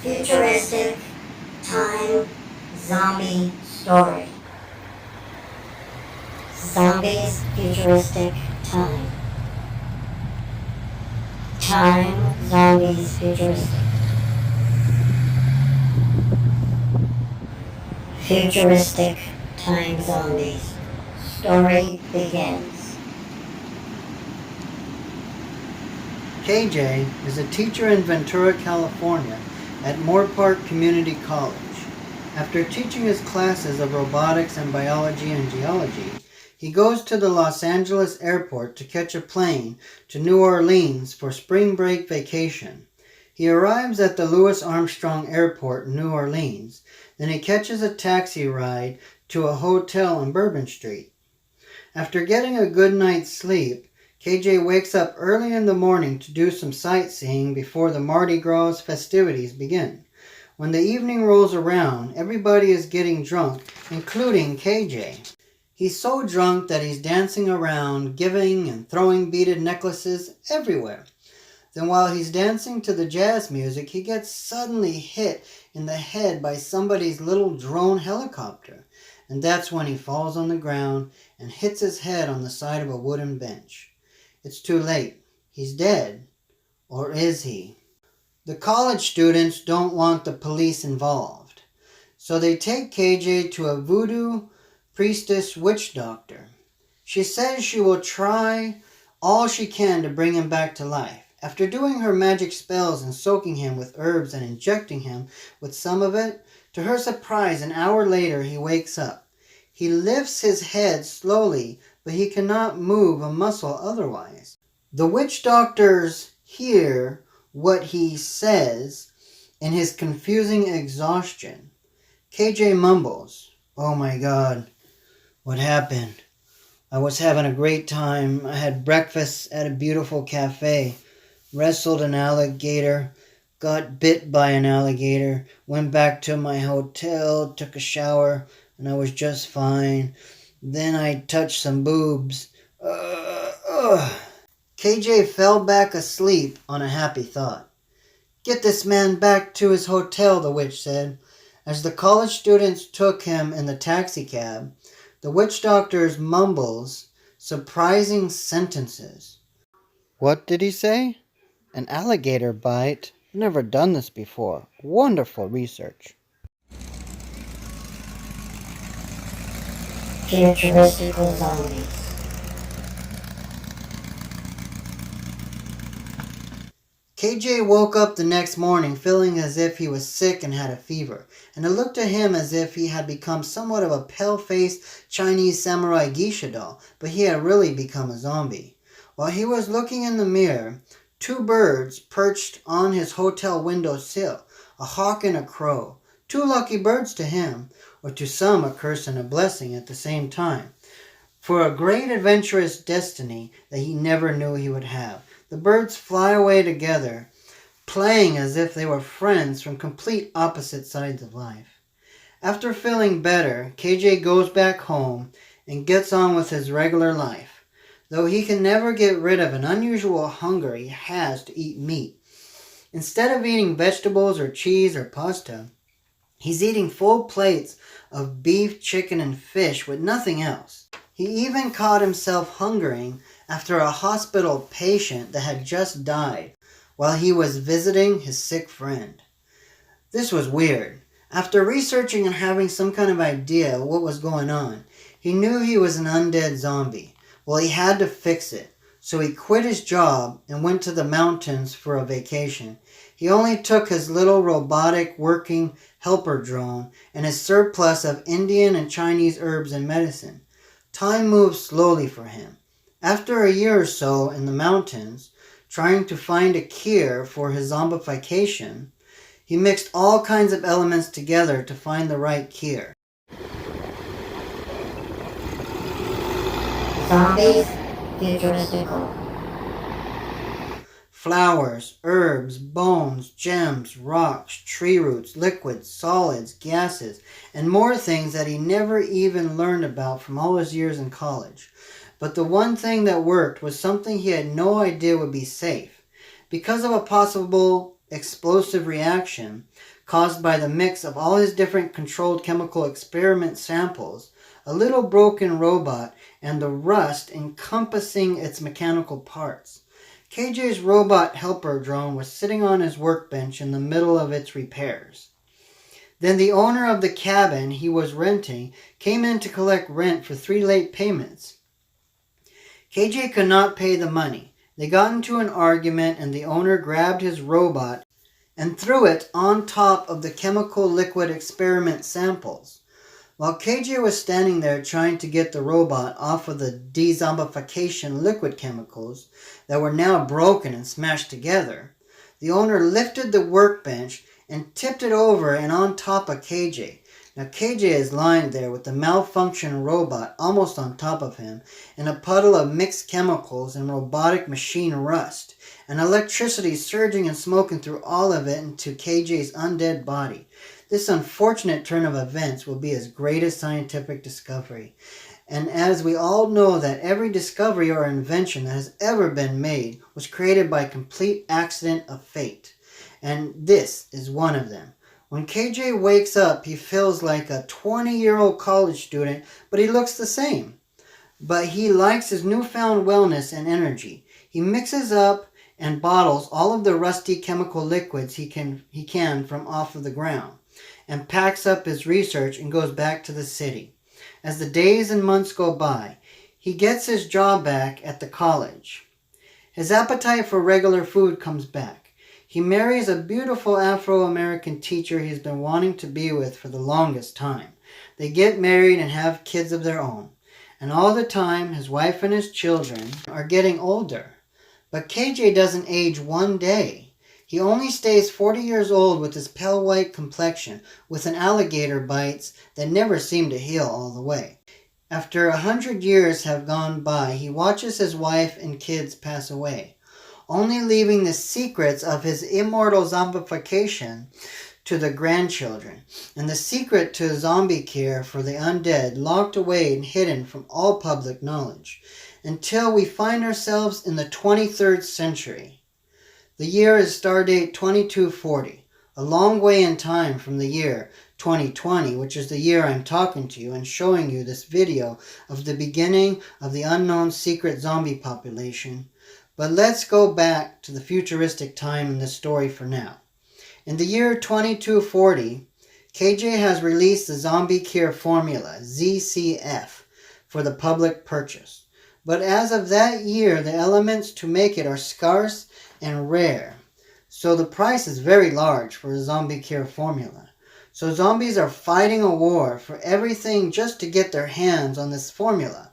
Futuristic Time Zombie Story. Zombies, futuristic time. Time, zombies, futuristic. Futuristic time zombies. Story begins. KJ is a teacher in Ventura, California at Moorpark Community College. After teaching his classes of robotics and biology and geology, he goes to the Los Angeles airport to catch a plane to New Orleans for spring break vacation. He arrives at the Louis Armstrong Airport in New Orleans, then he catches a taxi ride to a hotel on Bourbon Street. After getting a good night's sleep, KJ wakes up early in the morning to do some sightseeing before the Mardi Gras festivities begin. When the evening rolls around, everybody is getting drunk, including KJ. He's so drunk that he's dancing around, giving and throwing beaded necklaces everywhere. Then while he's dancing to the jazz music, he gets suddenly hit in the head by somebody's little drone helicopter. And that's when he falls on the ground and hits his head on the side of a wooden bench. It's too late. He's dead. Or is he? The college students don't want the police involved. So they take KJ to a voodoo priestess witch doctor. She says she will try all she can to bring him back to life. After doing her magic spells and soaking him with herbs and injecting him with some of it, to her surprise, an hour later he wakes up. He lifts his head slowly, but he cannot move a muscle otherwise. The witch doctors hear what he says in his confusing exhaustion. KJ mumbles, "Oh my God, what happened? I was having a great time. I had breakfast at a beautiful cafe, wrestled an alligator, got bit by an alligator, went back to my hotel, took a shower, and I was just fine. Then I touched some boobs. KJ fell back asleep on a happy thought. "Get this man back to his hotel," the witch said. As the college students took him in the taxi cab, the witch doctor mumbles surprising sentences. "What did he say? An alligator bite? Never done this before. Wonderful research." Futuristic zombies. KJ woke up the next morning feeling as if he was sick and had a fever, and it looked to him as if he had become somewhat of a pale-faced Chinese samurai geisha doll, but he had really become a zombie. While he was looking in the mirror, two birds perched on his hotel windowsill, a hawk and a crow. Two lucky birds to him, or to some a curse and a blessing at the same time, for a great adventurous destiny that he never knew he would have. The birds fly away together, playing as if they were friends from complete opposite sides of life. After feeling better, KJ goes back home and gets on with his regular life, though he can never get rid of an unusual hunger he has to eat meat. Instead of eating vegetables or cheese or pasta, he's eating full plates of beef, chicken, and fish with nothing else. He even caught himself hungering after a hospital patient that had just died while he was visiting his sick friend. This was weird. After researching and having some kind of idea of what was going on, he knew he was an undead zombie. Well, he had to fix it, so he quit his job and went to the mountains for a vacation. He only took his little robotic working helper drone and his surplus of Indian and Chinese herbs and medicine. Time moved slowly for him. After a year or so in the mountains, trying to find a cure for his zombification, he mixed all kinds of elements together to find the right cure. Zombies, futuristical. Flowers, herbs, bones, gems, rocks, tree roots, liquids, solids, gases, and more things that he never even learned about from all his years in college. But the one thing that worked was something he had no idea would be safe. Because of a possible explosive reaction, caused by the mix of all his different controlled chemical experiment samples, a little broken robot, and the rust encompassing its mechanical parts. KJ's robot helper drone was sitting on his workbench in the middle of its repairs. Then the owner of the cabin he was renting came in to collect rent for 3 late payments. KJ could not pay the money. They got into an argument and the owner grabbed his robot and threw it on top of the chemical liquid experiment samples. While KJ was standing there trying to get the robot off of the de-zombification liquid chemicals that were now broken and smashed together, the owner lifted the workbench and tipped it over and on top of KJ. Now KJ is lying there with the malfunctioned robot almost on top of him in a puddle of mixed chemicals and robotic machine rust, and electricity surging and smoking through all of it into KJ's undead body. This unfortunate turn of events will be his greatest scientific discovery. And as we all know that every discovery or invention that has ever been made was created by complete accident of fate. And this is one of them. When KJ wakes up, he feels like a 20-year-old college student, but he looks the same. But he likes his newfound wellness and energy. He mixes up and bottles all of the rusty chemical liquids he can from off of the ground, and packs up his research and goes back to the city. As the days and months go by, he gets his job back at the college. His appetite for regular food comes back. He marries a beautiful Afro-American teacher he's been wanting to be with for the longest time. They get married and have kids of their own. And all the time, his wife and his children are getting older. But KJ doesn't age one day. He only stays 40 years old with his pale white complexion, with an alligator bites that never seem to heal all the way. After 100 years have gone by, he watches his wife and kids pass away, only leaving the secrets of his immortal zombification to the grandchildren, and the secret to zombie cure for the undead locked away and hidden from all public knowledge, until we find ourselves in the 23rd century. The year is stardate 2240, a long way in time from the year 2020, which is the year I'm talking to you and showing you this video of the beginning of the unknown secret zombie population. But let's go back to the futuristic time in this story for now. In the year 2240, KJ has released the zombie cure formula, ZCF, for the public purchase. But as of that year, the elements to make it are scarce and rare. So the price is very large for a zombie cure formula. So zombies are fighting a war for everything just to get their hands on this formula.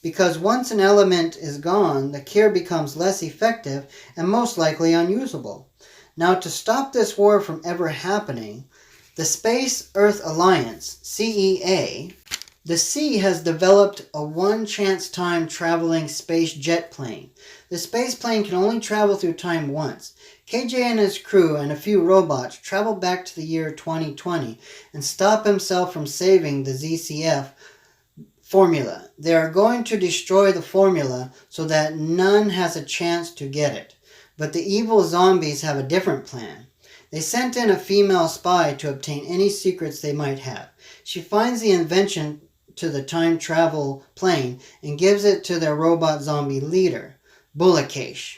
Because once an element is gone, the cure becomes less effective and most likely unusable. Now, to stop this war from ever happening, the Space-Earth Alliance, CEA, the C has developed a one-chance time traveling space jet plane. The space plane can only travel through time once. KJ and his crew and a few robots travel back to the year 2020 and stop himself from saving the ZCF formula. They are going to destroy the formula so that none has a chance to get it. But the evil zombies have a different plan. They sent in a female spy to obtain any secrets they might have. She finds the invention to the time travel plane and gives it to their robot zombie leader, Bulakash.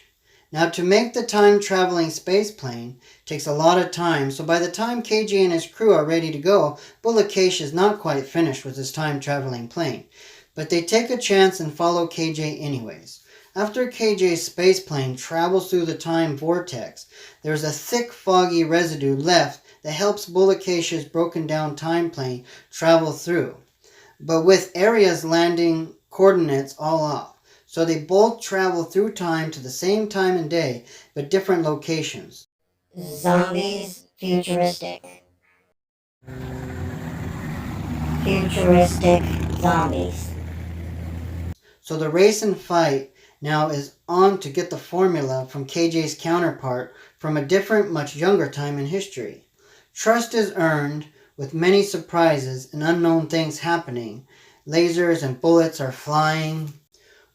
Now, to make the time traveling space plane takes a lot of time, so by the time KJ and his crew are ready to go, Bulakash is not quite finished with his time traveling plane. But they take a chance and follow KJ anyways. After KJ's space plane travels through the time vortex, there is a thick foggy residue left that helps Bulakash's broken down time plane travel through, but with areas landing coordinates all off. So they both travel through time to the same time and day, but different locations. Zombies, futuristic. Futuristic zombies. So the race and fight now is on to get the formula from KJ's counterpart from a different, much younger time in history. Trust is earned with many surprises and unknown things happening. Lasers and bullets are flying.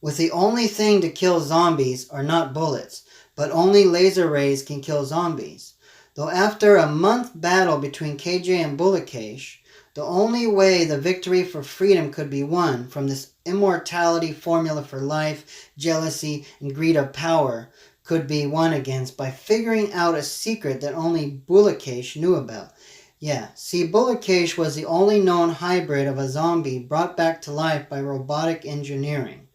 With the only thing to kill zombies are not bullets, but only laser rays can kill zombies. Though after a month battle between KJ and Bullokesh, the only way the victory for freedom could be won from this immortality formula for life, jealousy, and greed of power could be won against by figuring out a secret that only Bullokesh knew about. Yeah, see, Bullokesh was the only known hybrid of a zombie brought back to life by robotic engineering.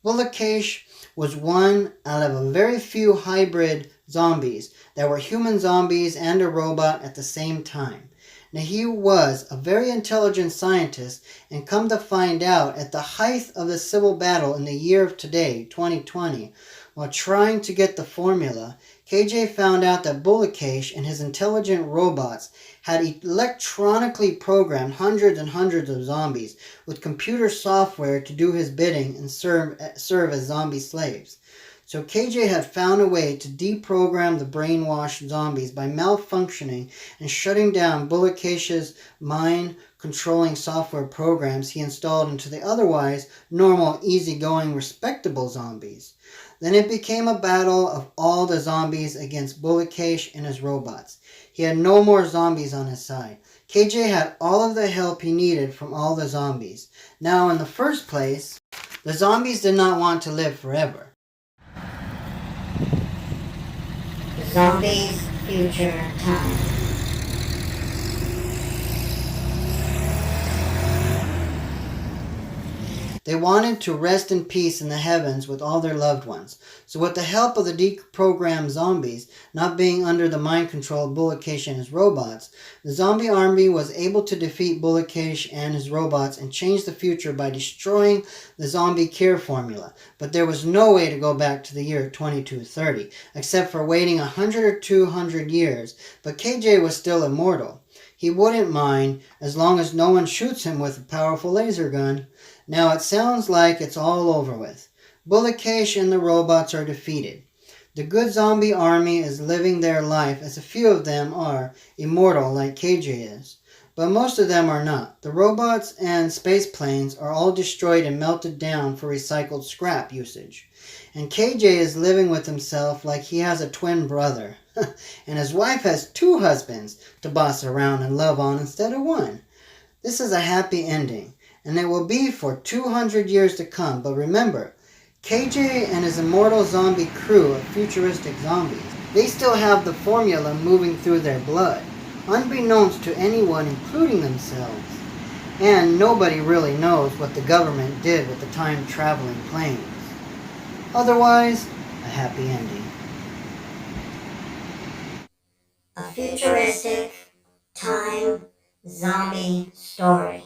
Bullokesh was one out of a very few hybrid zombies that were human zombies and a robot at the same time. Now, he was a very intelligent scientist, and come to find out, at the height of the civil battle in the year of today, 2020, while trying to get the formula, KJ found out that Bullokesh and his intelligent robots had electronically programmed hundreds and hundreds of zombies with computer software to do his bidding and serve as zombie slaves. So KJ had found a way to deprogram the brainwashed zombies by malfunctioning and shutting down Bullokesh's mind-controlling software programs he installed into the otherwise normal, easygoing, respectable zombies. Then it became a battle of all the zombies against Bullokesh and his robots. He had no more zombies on his side. KJ had all of the help he needed from all the zombies. Now, in the first place, the zombies did not want to live forever. Zombies Future Time. They wanted to rest in peace in the heavens with all their loved ones. So with the help of the deprogrammed zombies, not being under the mind control of Bullokesh and his robots, the zombie army was able to defeat Bullokesh and his robots and change the future by destroying the zombie cure formula. But there was no way to go back to the year 2230, except for waiting 100 or 200 years. But KJ was still immortal. He wouldn't mind as long as no one shoots him with a powerful laser gun. Now it sounds like it's all over with. Bullokesh and the robots are defeated. The good zombie army is living their life, as a few of them are immortal like KJ is. But most of them are not. The robots and space planes are all destroyed and melted down for recycled scrap usage. And KJ is living with himself like he has a twin brother. And his wife has 2 husbands to boss around and love on instead of 1. This is a happy ending, and it will be for 200 years to come. But remember, KJ and his immortal zombie crew of futuristic zombies, they still have the formula moving through their blood, unbeknownst to anyone, including themselves. And nobody really knows what the government did with the time-traveling planes. Otherwise, a happy ending. A futuristic time zombie story.